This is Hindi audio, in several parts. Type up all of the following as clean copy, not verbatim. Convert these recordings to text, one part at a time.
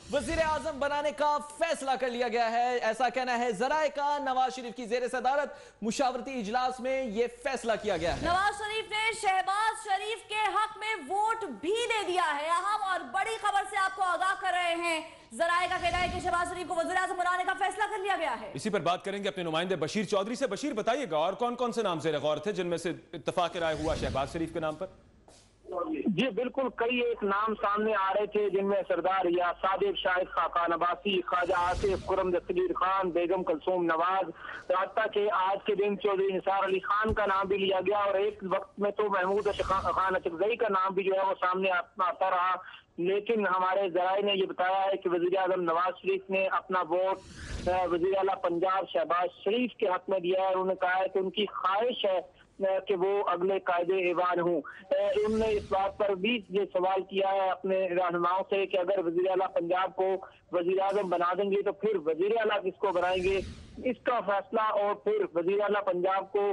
वजीर आजम बनाने का फैसला कर लिया गया है, ऐसा कहना है जराए का। नवाज शरीफ की जेर सदारत मुशावरती इजलास में यह फैसला किया गया है। नवाज शरीफ ने शहबाज शरीफ के हक में वोट भी दे दिया है। अहम और बड़ी खबर से आपको आगाह कर रहे हैं। जराए का कहना है कि शहबाज शरीफ को वजीर आजम बनाने का फैसला कर लिया गया है। इसी पर बात करेंगे अपने नुमाइंदे बशीर चौधरी से। बशीर, बताइएगा और कौन कौन से नाम जेर गौर थे जिनमें से इत्तफाक राय हुआ शहबाज शरीफ के नाम पर? जी बिल्कुल, कई एक नाम सामने आ रहे थे जिनमें सरदार रियाज सादिक, शाहिद खाकान अब्बासी, ख्वाजा आसिफ, खुर्रम दस्तगीर खान, बेगम कलसूम नवाज, रास्ता के आज के दिन चौधरी निसार अली खान का नाम भी लिया गया और एक वक्त में तो महमूद खान अचकजई का नाम भी जो है वो सामने आता रहा। लेकिन हमारे जराए ने ये बताया है कि वजीर आजम नवाज शरीफ ने अपना वोट वजीर आला पंजाब शहबाज शरीफ के हक में दिया है। उन्होंने कहा है कि उनकी ख्वाहिश है कि वो अगले कायदे ऐवान हूँ। उन्होंने इस बात पर भी ये सवाल किया है अपने रहनुमाओं से कि अगर वजीर आला पंजाब को वजीर आजम बना देंगे तो फिर वजीर आला किसको बनाएंगे, इसका फैसला। और फिर वजीर आला पंजाब को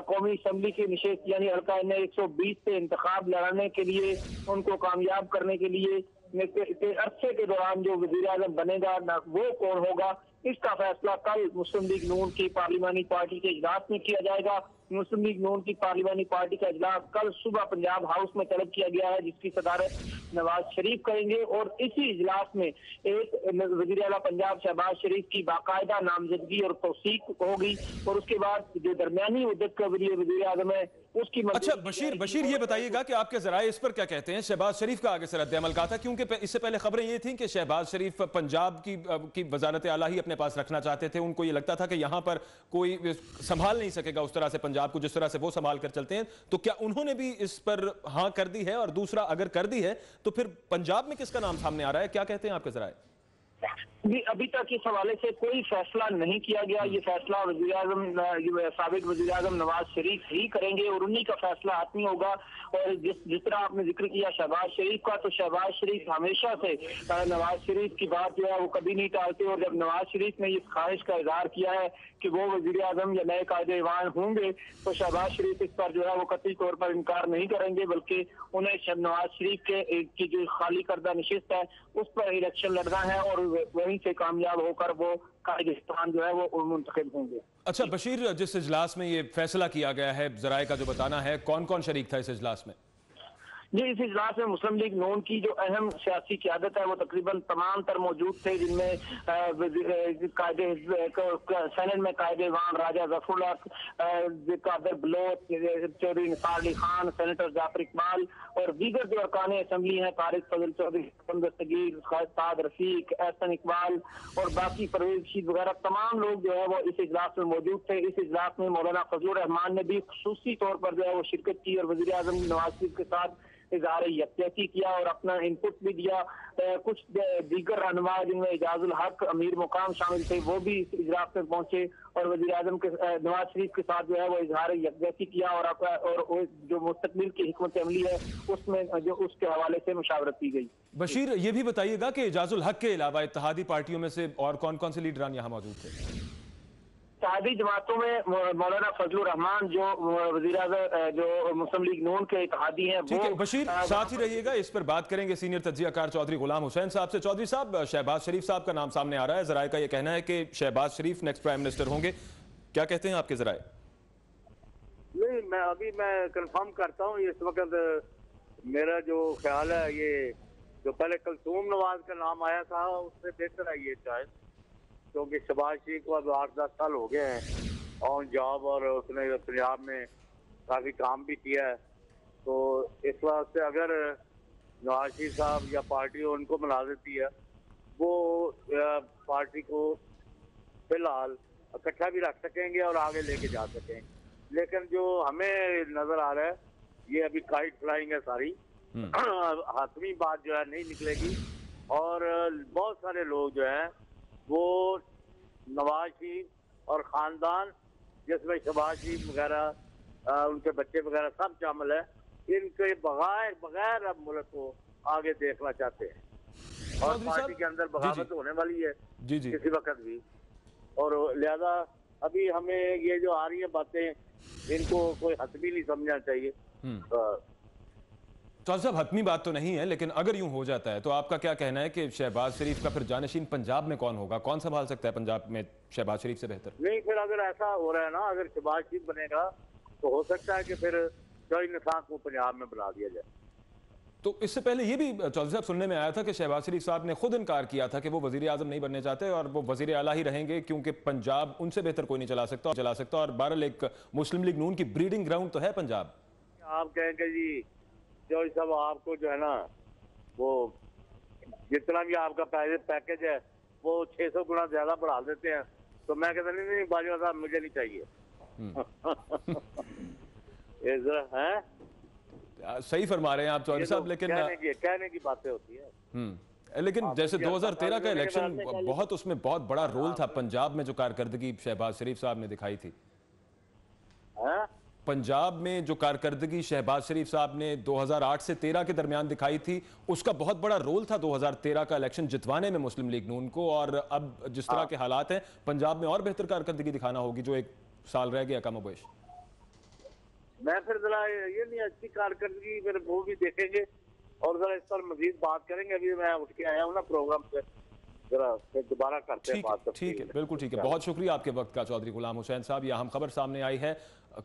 कौमी असम्बली की निशस्त यानी हल्का 120 से इंतखाब लड़ाने के लिए, उनको कामयाब करने के लिए अरसे के दौरान जो वजीर आजम बनेगा वो कौन होगा, इसका फैसला कल मुस्लिम लीग नून की पार्लिमानी पार्टी के इजलास में किया जाएगा। मुस्लिम लीग नून की पार्लिमानी पार्टी का इजलास कल सुबह पंजाब हाउस में तलब किया गया है, जिसकी सदारत नवाज शरीफ करेंगे। और इसी इजलास में एक वजीर आला पंजाब शहबाज शरीफ की बाकायदा नामजदगी और तौसीक होगी और उसके बाद जो दरमियानी मुद्दत का वजीर आजम है उसकी। अच्छा बशीर ये बताइएगा कि आपके जराए इस पर क्या कहते हैं? शहबाज शरीफ का आगे से रद्द-ए-अमल कहा था, क्योंकि इससे पहले खबरें ये थी कि शहबाज शरीफ पंजाब की वजारत आला ही अपने पास रखना चाहते थे। उनको ये लगता था कि यहां पर कोई संभाल नहीं सकेगा उस तरह से पंजाब को जिस तरह से वो संभाल कर चलते हैं। तो क्या उन्होंने भी इस पर हां कर दी है? और दूसरा, अगर कर दी है तो फिर पंजाब में किसका नाम सामने आ रहा है? क्या कहते हैं आपके जराए? जी अभी तक इस हवाले से कोई फैसला नहीं किया गया। ये फैसला वजीर आजम साबिक वजीर आजम नवाज शरीफ ही करेंगे और उन्हीं का फैसला हाथमी होगा। और जिस तरह आपने जिक्र किया शहबाज शरीफ का, तो शहबाज शरीफ हमेशा से नवाज शरीफ की बात जो है वो कभी नहीं टालते। और जब नवाज शरीफ ने इस ख्वाहिश का इजहार किया है कि वो वजीर आजम या नए कायदे ऐवान होंगे, तो शहबाज शरीफ इस पर जो है वो कतई तौर पर इनकार नहीं करेंगे, बल्कि उन्हें नवाज शरीफ की जो खाली करदा नशिस्त है उस पर इलेक्शन लड़ना है और वहीं से कामयाब होकर वो कायदेस्तान जो है वो मुंतखब होंगे। अच्छा बशीर, जिस इजलास में ये फैसला किया गया है, जराए का जो बताना है, कौन कौन शरीक था इस इजलास में? जी इस इजलास में मुस्लिम लीग नून की जो अहम सियासी क़यादत है वो तकरीबन तमाम तर मौजूद थे, जिनमें सेनेट में कायदेवान राजा जफरुल्लाह, कादर बलोच, चौधरी निसार अली खान, सेनेटर जाफर इकबाल और दीगर जो अरकान असम्बली हैं, तारिक फजल चौधरी, दस्तगीर, साद रफीक, एहसन इकबाल और बाकी परवेज रशीद वगैरह तमाम लोग जो है वो इस इजलास में मौजूद थे। इस इजलास में मौलाना फजलुर रहमान ने भी खुसूसी तौर पर जो है वो शिरकत की और वज़ीर आज़म नवाज शरीफ के साथ इजहार यकजहती किया और अपना इनपुट भी दिया। कुछ दीगर रहनुमा जिनमें एजाजुल हक, अमीर मुकाम शामिल थे, वो भी इस इजलास में पहुंचे और वज़ीर आज़म के नवाज शरीफ के साथ जो है वो इजहार यकजहती किया और जो मुस्तकबिल की हिकमत अमली है उसमें जो उसके हवाले से मुशावरत की गई। बशीर ये भी बताइएगा कि एजाजुल हक के अलावा इत्तेहादी पार्टियों में से और कौन कौन से लीडरान यहाँ मौजूद थे? इत्तेहादी जमातों में मौलाना फजलुर रहमान जो वज़ीर आज़म जो मुस्लिम लीग नून के इत्तेहादी हैं। ठीक है बशीर, साथ ही रहिएगा, इस पर बात करेंगे सीनियर तज्जियाकार चौधरी गुलाम हुसैन साहब से। चौधरी साहब, शहबाज शरीफ साहब का नाम सामने आ रहा है, जराए का यह कहना है कि शहबाज शरीफ नेक्स्ट प्राइम मिनिस्टर होंगे, क्या कहते हैं आपके जराए? नहीं, मैं कंफर्म करता हूँ इस वक्त मेरा जो ख्याल है, ये जो पहले कलसूम नवाज का नाम आया था उससे बेहतर है ये शायद, क्योंकि शहबाज शरीफ को अब 8-10 साल हो गए हैं ऑन जॉब और उसने पंजाब में काफ़ी काम भी किया है। तो इस वास्ते अगर नवाज शरीफ साहब या पार्टी उनको मिला देती है, वो पार्टी को फिलहाल इकट्ठा भी रख सकेंगे और आगे लेके जा सकेंगे। लेकिन जो हमें नज़र आ रहा है ये अभी काइट फ्लाइंग है सारी, हातमी बात जो है नहीं निकलेगी। और बहुत सारे लोग जो हैं वो नवाज शरीफ और ख़ानदान जिसमें शहबाज शरीफ वगैरह उनके बच्चे वगैरह सब शामिल है, इनके बगैर अब मुल्क को आगे देखना चाहते हैं और पार्टी के अंदर बगावत होने वाली है किसी वक्त भी। और लिहाजा अभी हमें ये जो आ रही है बातें इनको कोई हतमी नहीं समझना चाहिए। चौधरी साहब, हतमी बात तो नहीं है, लेकिन अगर यूं हो जाता है तो आपका क्या कहना है कि शहबाज शरीफ का फिर जानशीन पंजाब में कौन होगा? कौन संभाल सकता है पंजाब में शहबाज शरीफ से बेहतर? नहीं, फिर अगर ऐसा हो रहा है ना, अगर शहबाज शरीफ बनेगा तो हो सकता है कि फिर चौधरी निसार को पंजाब में बना दिया जाए। तो इससे पहले ये भी चौधरी साहब सुनने में आया था कि शहबाज शरीफ साहब ने खुद इनकार किया था कि वो वजीर आजम नहीं बनने चाहते और वो वजीर आला ही रहेंगे, क्योंकि पंजाब उनसे बेहतर कोई नहीं चला सकता। और बहरहाल एक मुस्लिम लीग नून की ब्रीडिंग ग्राउंड तो है पंजाब। आप कहेंगे जी चौधरी साहब आपको जो है ना, वो जितना भी आपका पैकेज है वो 600 गुना ज्यादा बढ़ा देते हैं, तो मैं कहता नहीं बाजवा साहब मुझे नहीं चाहिए। ये जरा है, सही फरमा रहे हैं आप चौधरी साहब, लेकिन कहने की बातें होती है। लेकिन जैसे 2013 का इलेक्शन बहुत, उसमें बहुत बड़ा रोल था पंजाब में जो कारकर्दगी शहबाज शरीफ साहब ने दिखाई थी। पंजाब में जो कारकर्दगी शहबाज शरीफ साहब ने 2008 से 13 के दरमियान दिखाई थी, उसका बहुत बड़ा रोल था 2013 का इलेक्शन जितवाने में मुस्लिम लीग नून को। और अब जिस तरह के हालात हैं, पंजाब में और बेहतर कारकर्दगी दिखाना होगी, जो एक साल रह गया कमोबेश। मैं फिर जरा ये नहीं, अच्छी कारकर्दगी फिर वो भी देखेंगे और जरा इस पर मजीद बात करेंगे। अभी मैं उठ के आया हूँ ना प्रोग्राम से, जरा फिर दोबारा करते हैं बात। ठीक है, बिल्कुल ठीक है। बहुत शुक्रिया आपके वक्त का चौधरी गुलाम हुसैन साहब। यह अहम खबर सामने आई है,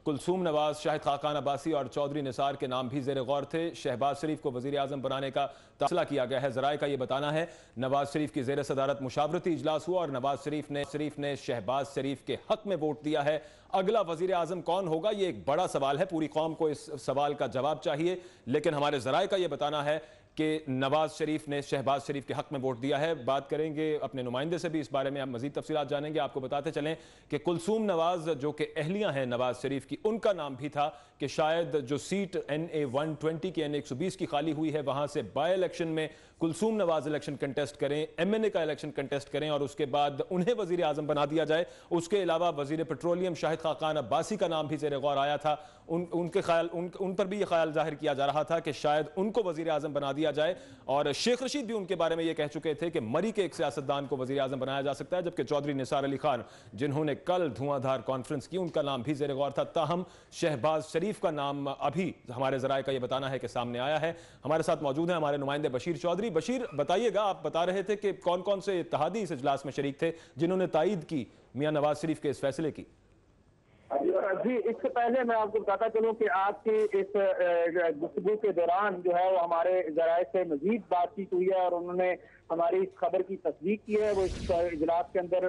कुलसूम नवाज, शाहिद खाकान अब्बासी और चौधरी निसार के नाम भी ज़ेर गौर थे। शहबाज शरीफ को वज़ीर आज़म बनाने का फैसला किया गया है। ज़राए का ये बताना है नवाज शरीफ की ज़ेर सदारत मुशावरती इजलास हुआ और नवाज शरीफ ने शहबाज शरीफ के हक में वोट दिया है। अगला वज़ीर आज़म कौन होगा, ये एक बड़ा सवाल है। पूरी कौम को इस सवाल का जवाब चाहिए, लेकिन हमारे ज़राए का ये बताना है कि नवाज शरीफ ने शहबाज शरीफ के हक में वोट दिया है। बात करेंगे अपने नुमाइंदे से भी इस बारे में, हम मजीद तफसीलात जानेंगे। आपको बताते चलें कि कुलसूम नवाज जो कि अहलिया हैं नवाज शरीफ की, उनका नाम भी था कि शायद जो सीट NA 120 की NA 120 की खाली हुई है, वहां से बाय इलेक्शन में कुलसूम नवाज इलेक्शन कंटेस्ट करें, MNA का इलेक्शन कंटेस्ट करें और उसके बाद उन्हें वजीर आजम बना दिया जाए। उसके अलावा वजीर पेट्रोलियम शाहिद खाकान अब्बासी का नाम भी ज़ेर गौर आया था। उन पर भी ये ख्याल जाहिर किया जा रहा था कि शायद उनको वजीर आजम बना दिया जाए। और शेख रशीद भी उनके बारे में ये कह चुके थे कि मरी के एक सियासतदान को वजीर आजम बनाया जा सकता है। जबकि चौधरी निसार अली खान, जिन्होंने कल धुआंधार कॉन्फ्रेंस की, उनका नाम भी ज़ेर गौर था। ताहम शहबाज शरीफ का नाम अभी हमारे ज़राए का ये बताना है कि सामने आया है। हमारे साथ मौजूद हैं हमारे नुमाइंदे बशीर चौधरी। बशीर, बताइएगा, आप बता रहे थे कि कौन कौन से इत्तेहादी इस इजलास में शरीक थे जिन्होंने तायीद की मियां नवाज शरीफ के इस फैसले की? जी, इससे पहले मैं आपको बताता चलूं कि आपकी इस गुफ्तगू के दौरान जो है वो हमारे जराए से मजीद बातचीत हुई है और उन्होंने हमारी इस खबर की तस्दीक की है। वो इस इजलास के अंदर